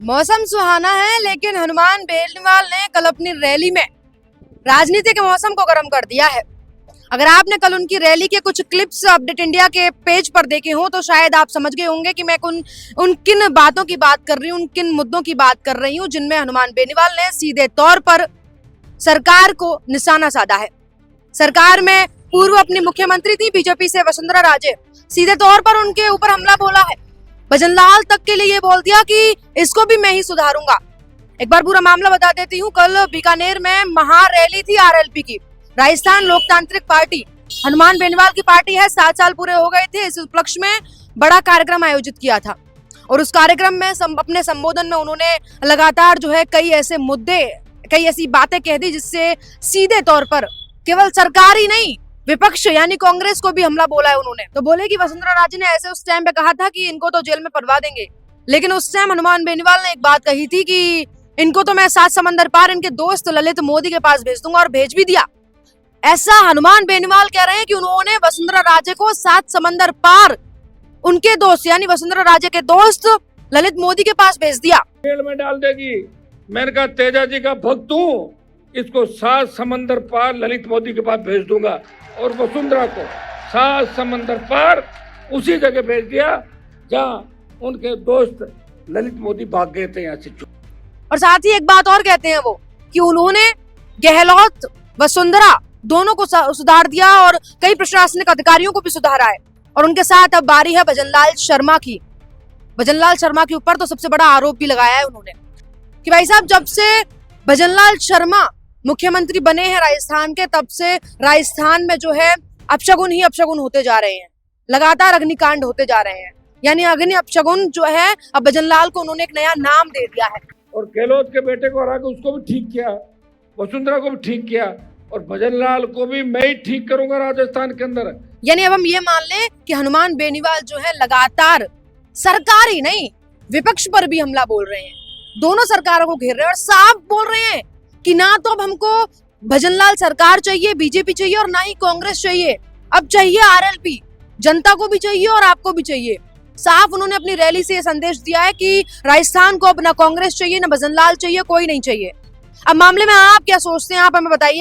मौसम सुहाना है, लेकिन हनुमान बेनीवाल ने कल अपनी रैली में राजनीति के मौसम को गर्म कर दिया है। अगर आपने कल उनकी रैली के कुछ क्लिप्स अपडेट इंडिया के पेज पर देखे हो तो शायद आप समझ गए होंगे कि मैं उन किन बातों की बात कर रही हूँ, उन किन मुद्दों की बात कर रही हूँ जिनमें हनुमान बेनीवाल ने सीधे तौर पर सरकार को निशाना साधा है। सरकार में पूर्व अपनी मुख्यमंत्री थी बीजेपी से वसुंधरा राजे, सीधे तौर पर उनके ऊपर हमला बोला है। भजनलाल तक के लिए ये बोल दिया कि इसको भी मैं ही सुधारूंगा। एक बार पूरा मामला बता देती हूँ। कल बीकानेर में महा रैली थी आरएलपी की, राजस्थान लोकतांत्रिक पार्टी, हनुमान बेनीवाल की पार्टी है। 7 साल पूरे हो गए थे। इस उपलक्ष्य में बड़ा कार्यक्रम आयोजित किया था और उस कार्यक्रम में अपने संबोधन में उन्होंने लगातार जो है कई ऐसे मुद्दे, कई ऐसी बातें कह दी जिससे सीधे तौर पर केवल सरकार ही नहीं, विपक्ष यानी कांग्रेस को भी हमला बोला है उन्होंने। तो बोले कि वसुंधरा राजे ने ऐसे उस टाइम पे कहा था कि इनको तो जेल में पड़वा देंगे, लेकिन उस टाइम हनुमान बेनीवाल ने एक बात कही थी कि इनको तो मैं 7 समंदर पार इनके दोस्त ललित मोदी के पास भेज दूंगा, और भेज भी दिया। ऐसा हनुमान बेनीवाल कह रहे हैं कि उन्होंने वसुंधरा राजे को 7 समंदर पार उनके दोस्त यानी वसुंधरा राजे के दोस्त ललित मोदी के पास भेज दिया। जेल में डाल देगी। मैंने कहा तेजा जी का भक्त हूँ, इसको 7 समंदर पार ललित मोदी के पास भेज दूंगा, और वसुंधरा को 7 समंदर पार उसी जगह भेज दिया जहाँ उनके दोस्त ललित मोदी भाग गए थे यहाँ से। और साथ ही एक बात और कहते हैं वो कि उन्होंने गहलोत वसुंधरा दोनों को सुधार दिया और कई प्रशासनिक अधिकारियों को भी सुधारा है। और उनके साथ अब बारी है भजनलाल शर्मा की। भजनलाल शर्मा के ऊपर तो सबसे बड़ा आरोप भी लगाया है उन्होंने कि भाई साहब, जब से भजनलाल शर्मा मुख्यमंत्री बने हैं राजस्थान के, तब से राजस्थान में जो है अपशगुन ही अपशगुन होते जा रहे हैं। लगातार अग्निकांड होते जा रहे हैं, यानी अग्नि अपशगुन जो है अब भजनलाल को उन्होंने एक नया नाम दे दिया है। और गहलोत के बेटे को हरा के उसको भी ठीक किया, वसुंधरा को भी ठीक किया, और भजनलाल को भी मैं ही ठीक करूंगा राजस्थान के अंदर। यानी अब हम ये मान लें कि हनुमान बेनीवाल जो है लगातार सरकार ही नहीं, विपक्ष पर भी हमला बोल रहे हैं, दोनों सरकारों को घेर रहे हैं और साफ बोल रहे हैं कि ना तो अब हमको भजनलाल सरकार चाहिए, बीजेपी चाहिए, और ना ही कांग्रेस चाहिए। अब चाहिए आरएलपी, जनता को भी चाहिए और आपको भी चाहिए। साफ उन्होंने अपनी रैली से ये संदेश दिया है कि राजस्थान को अब ना कांग्रेस चाहिए, ना भजनलाल चाहिए, कोई नहीं चाहिए। अब मामले में आप क्या सोचते हैं, आप हमें बताइए।